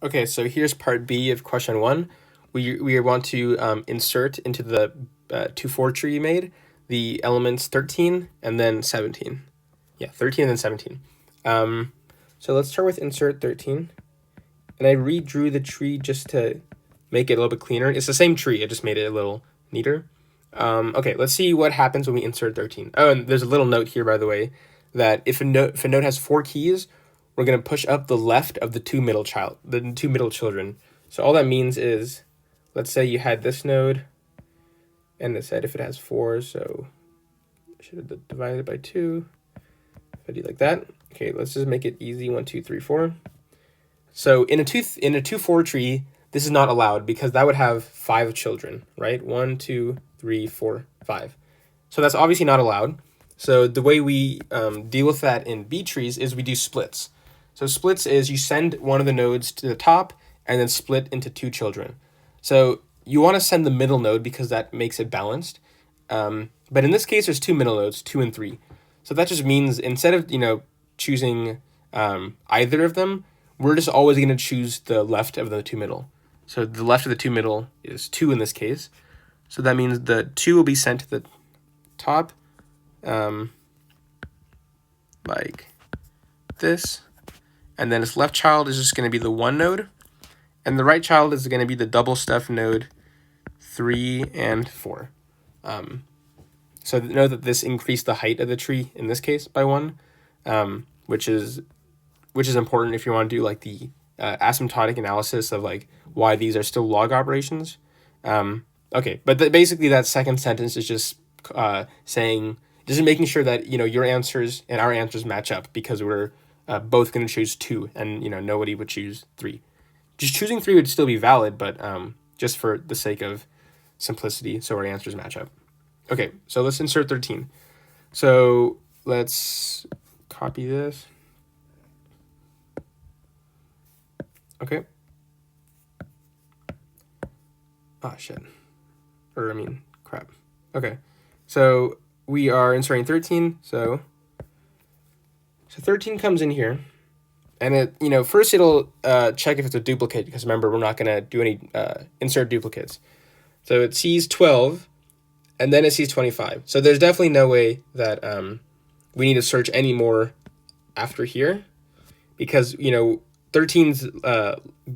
Okay, so here's part B of question 1. We want to insert into the 2-4 tree you made the elements 13 and then 17. Yeah, 13 and then 17. So let's start with insert 13. And I redrew the tree just to make it a little bit cleaner. It's the same tree, I just made it a little neater. Okay, let's see what happens when we insert 13. Oh, and there's a little note here, by the way, that if a node has 4 keys, we're going to push up the left of the two middle children. So all that means is, let's say you had this node, and it said if it has 4, so I should have divided it by 2. If I do like that, okay, let's just make it easy. 1, 2, 3, 4. So in a 2-4 tree, this is not allowed because that would have 5 children, right? 1, 2, 3, 4, 5. So that's obviously not allowed. So the way we deal with that in B trees is we do splits. So splits is you send one of the nodes to the top and then split into 2 children. So you want to send the middle node because that makes it balanced. But in this case, there's 2 middle nodes, 2 and 3. So that just means instead of choosing either of them, we're just always going to choose the left of the 2 middle. So the left of the 2 middle is 2 in this case. So that means the 2 will be sent to the top, like this. And then its left child is just going to be the 1 node. And the right child is going to be the double stuff node 3 and 4. So note that this increased the height of the tree in this case by 1, which is important if you want to do like the asymptotic analysis of like why these are still log operations. Okay, but basically that second sentence is just making sure that your answers and our answers match up because we're both going to choose 2 and nobody would choose 3. Just choosing 3 would still be valid, but just for the sake of simplicity, so our answers match up. Okay, so let's insert 13. So let's copy this. Okay. Oh, shit. Crap. Okay. So we are inserting 13. So 13 comes in here. And it, first it'll check if it's a duplicate, because remember, we're not going to do any insert duplicates. So it sees 12, and then it sees 25. So there's definitely no way that we need to search any more after here, because, 13's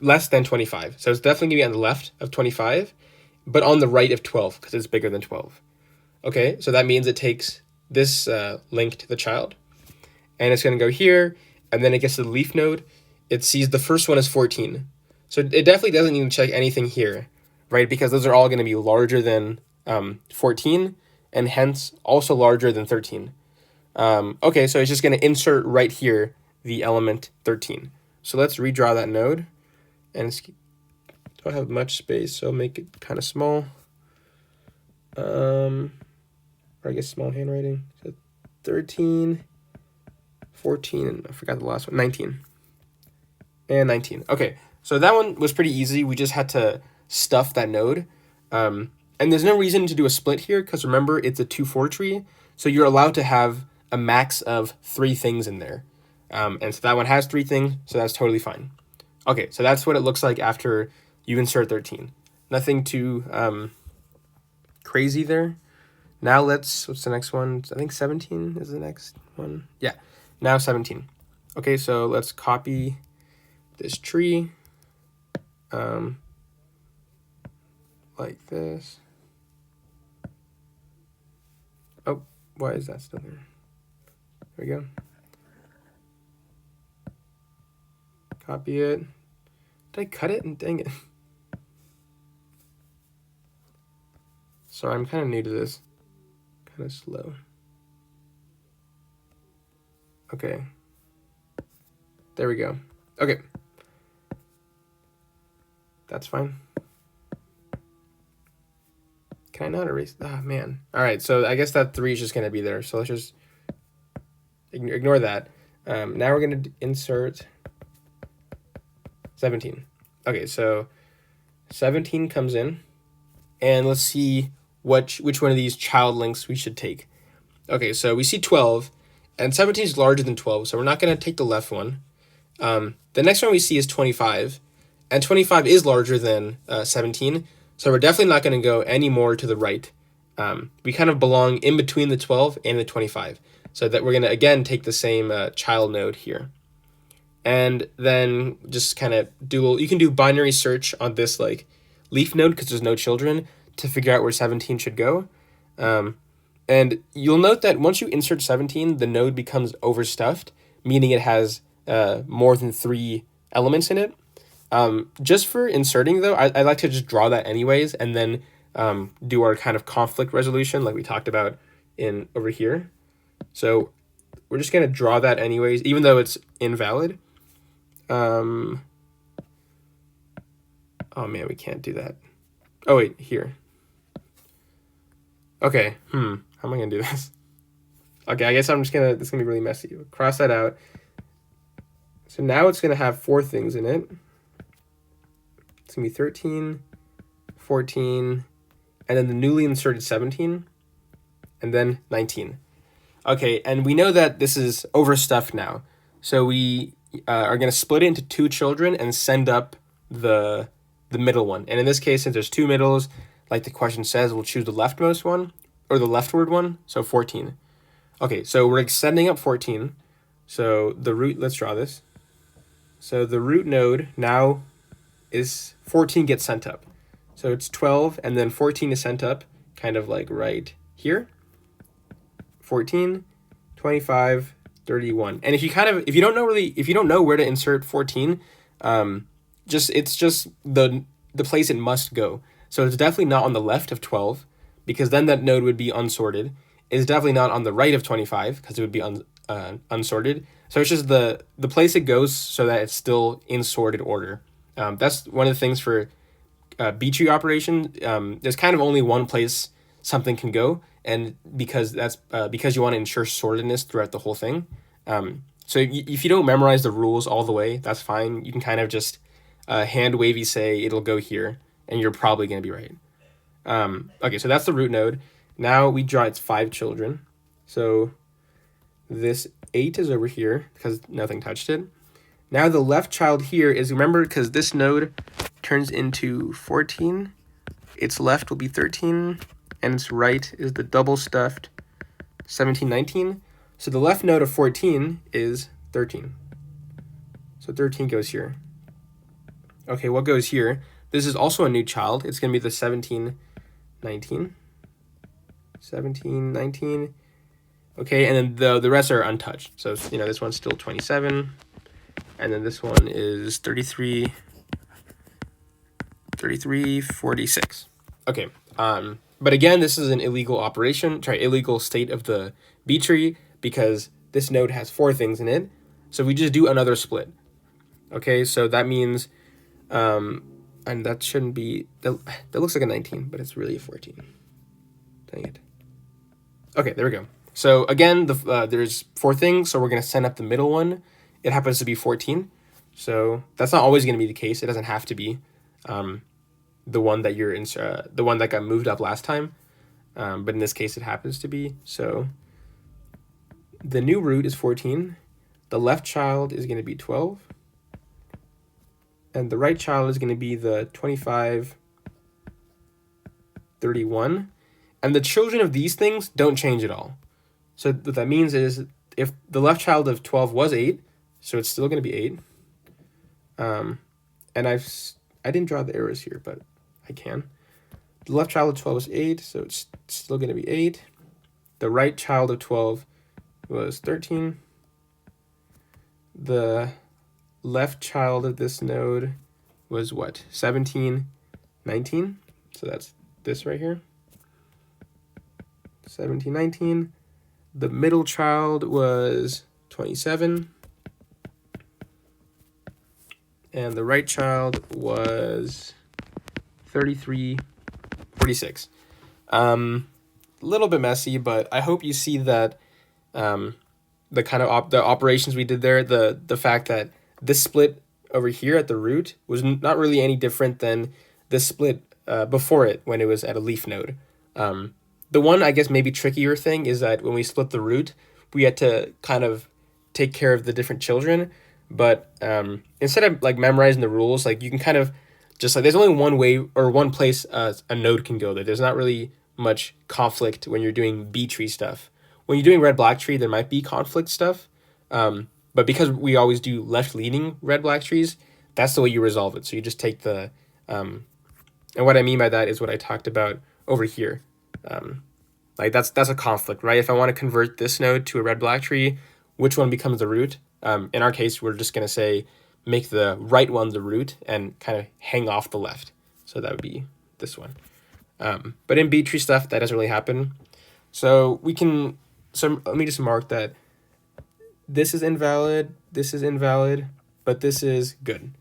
less than 25. So it's definitely going to be on the left of 25, but on the right of 12, because it's bigger than 12. Okay, so that means it takes this link to the child, and it's going to go here, and then it gets to the leaf node. It sees the first one is 14. So it definitely doesn't even check anything here, right? Because those are all going to be larger than 14, and hence also larger than 13. Okay, so it's just going to insert right here the element 13. So let's redraw that node. And don't have much space, so I'll make it kind of small. Or I guess small handwriting. So 13... 14, I forgot the last one, 19. And 19. Okay, so that one was pretty easy. We just had to stuff that node. And there's no reason to do a split here, because remember, it's a 2-4 tree. So you're allowed to have a max of 3 things in there. And so that one has 3 things, so that's totally fine. Okay, so that's what it looks like after you insert 13. Nothing too crazy there. Now what's the next one? I think 17 is the next one. Yeah. Now 17. Okay, so let's copy this tree like this. Oh, why is that still there? There we go. Copy it. Did I cut it? Dang it. Sorry, I'm kind of new to this. Kind of slow. Okay. There we go. Okay. That's fine. Can I not erase? Ah, man. All right, so I guess that 3 is just going to be there. So let's just ignore that. Now we're going to insert 17. Okay, so 17 comes in. And let's see which one of these child links we should take. Okay, so we see 12. And 17 is larger than 12, so we're not going to take the left one. The next one we see is 25. And 25 is larger than 17, so we're definitely not going to go any more to the right. We kind of belong in between the 12 and the 25. So that we're going to, again, take the same child node here. And then just kind of you can do binary search on this like leaf node because there's no children to figure out where 17 should go. And you'll note that once you insert 17, the node becomes overstuffed, meaning it has more than 3 elements in it. Just for inserting, though, I like to just draw that anyways, and then do our kind of conflict resolution like we talked about in over here. So we're just going to draw that anyways, even though it's invalid. Oh man, we can't do that. Oh wait, here. Okay, how am I gonna do this? Okay, I guess this is gonna be really messy. Cross that out. So now it's gonna have 4 things in it. It's gonna be 13, 14, and then the newly inserted 17, and then 19. Okay, and we know that this is overstuffed now. So we are gonna split it into 2 children and send up the middle one. And in this case, since there's 2 middles, like the question says, we'll choose the leftmost one, or the leftward one, so 14. Okay, so we're extending up 14. So the root, let's draw this. So the root node now is 14 gets sent up. So it's 12, and then 14 is sent up, kind of like right here. 14, 25, 31. And if you don't know where to insert 14, it's just the place it must go. So it's definitely not on the left of 12, because then that node would be unsorted. It's definitely not on the right of 25, because it would be unsorted. So it's just the place it goes so that it's still in sorted order. That's one of the things for B-tree operation. There's kind of only one place something can go, and because you want to ensure sortedness throughout the whole thing. So if you don't memorize the rules all the way, that's fine. You can kind of just hand wavy say it'll go here, and you're probably going to be right. Okay, so that's the root node. Now we draw its 5 children. So this 8 is over here because nothing touched it. Now the left child here is, remember, because this node turns into 14, its left will be 13, and its right is the double stuffed 17, 19. So the left node of 14 is 13. So 13 goes here. Okay, what goes here? This is also a new child. It's going to be the 17, 19. 17, 19. Okay, and then the rest are untouched. So, this one's still 27. And then this one is 33, 46. Okay, but again, this is an illegal state of the B tree because this node has 4 things in it. So we just do another split. Okay, so that means, and that shouldn't be, that looks like a 19, but it's really a 14. Dang it. Okay, there we go. So again, there's 4 things, so we're going to send up the middle one. It happens to be 14. So that's not always going to be the case. It doesn't have to be the one that the one that got moved up last time. But in this case, it happens to be. So the new root is 14. The left child is going to be 12. And the right child is going to be the 25, 31. And the children of these things don't change at all. So what that means is if the left child of 12 was 8, so it's still going to be 8. And I didn't draw the arrows here, but I can. The left child of 12 was 8, so it's still going to be 8. The right child of 12 was 13. The left child of this node was what? 17, 19. So that's this right here. 17, 19. The middle child was 27. And the right child was 33, 46. Little bit messy, but I hope you see that the kind of the operations we did there, the fact that this split over here at the root was not really any different than this split before it when it was at a leaf node. The one, I guess, maybe trickier thing is that when we split the root, we had to kind of take care of the different children. But instead of like memorizing the rules, like you can kind of just like there's only one way or one place a node can go. There, there's not really much conflict when you're doing B tree stuff. When you're doing red black tree, there might be conflict stuff. But because we always do left leaning red black trees, that's the way you resolve it. So you just take the and what I mean by that is what I talked about over here. Like that's a conflict, right? If I want to convert this node to a red black tree, which one becomes the root? In our case, we're just gonna say make the right one the root and kind of hang off the left. So that would be this one. But in B tree stuff, that doesn't really happen. So we can. So let me just mark that this is invalid, but this is good.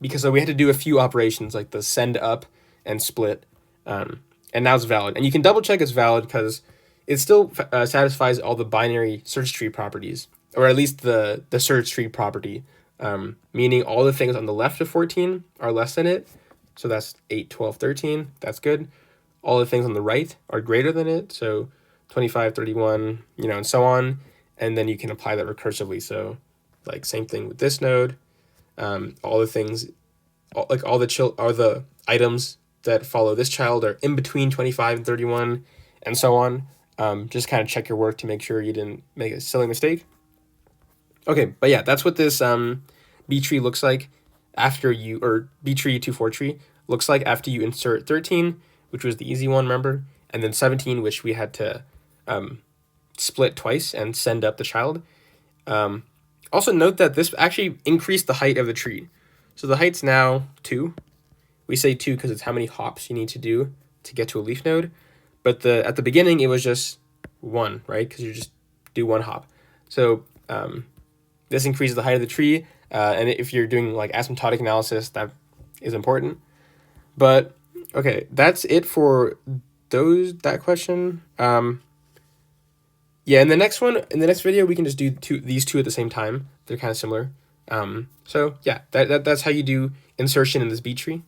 Because so we had to do a few operations like the send up and split, and now it's valid. And you can double check it's valid because it still satisfies all the binary search tree properties, or at least the search tree property, meaning all the things on the left of 14 are less than it. So that's 8, 12, 13. That's good. All the things on the right are greater than it. So 25, 31, and so on. And then you can apply that recursively. So like same thing with this node. All the things, all the items that follow this child are in between 25 and 31 and so on. Just kind of check your work to make sure you didn't make a silly mistake. Okay, but yeah, that's what this B tree looks like after you, or B tree 2-4 tree looks like after you insert 13, which was the easy one, remember? And then 17, which we had to split twice and send up the child. Also note that this actually increased the height of the tree. So the height's now 2. We say 2 because it's how many hops you need to do to get to a leaf node. But at the beginning, it was just 1, right? Because you just do 1 hop. So this increases the height of the tree. And if you're doing like asymptotic analysis, that is important. But okay, that's it for that question. Yeah, in the next video, we can just do these two at the same time. They're kind of similar. So yeah, that's how you do insertion in this B tree.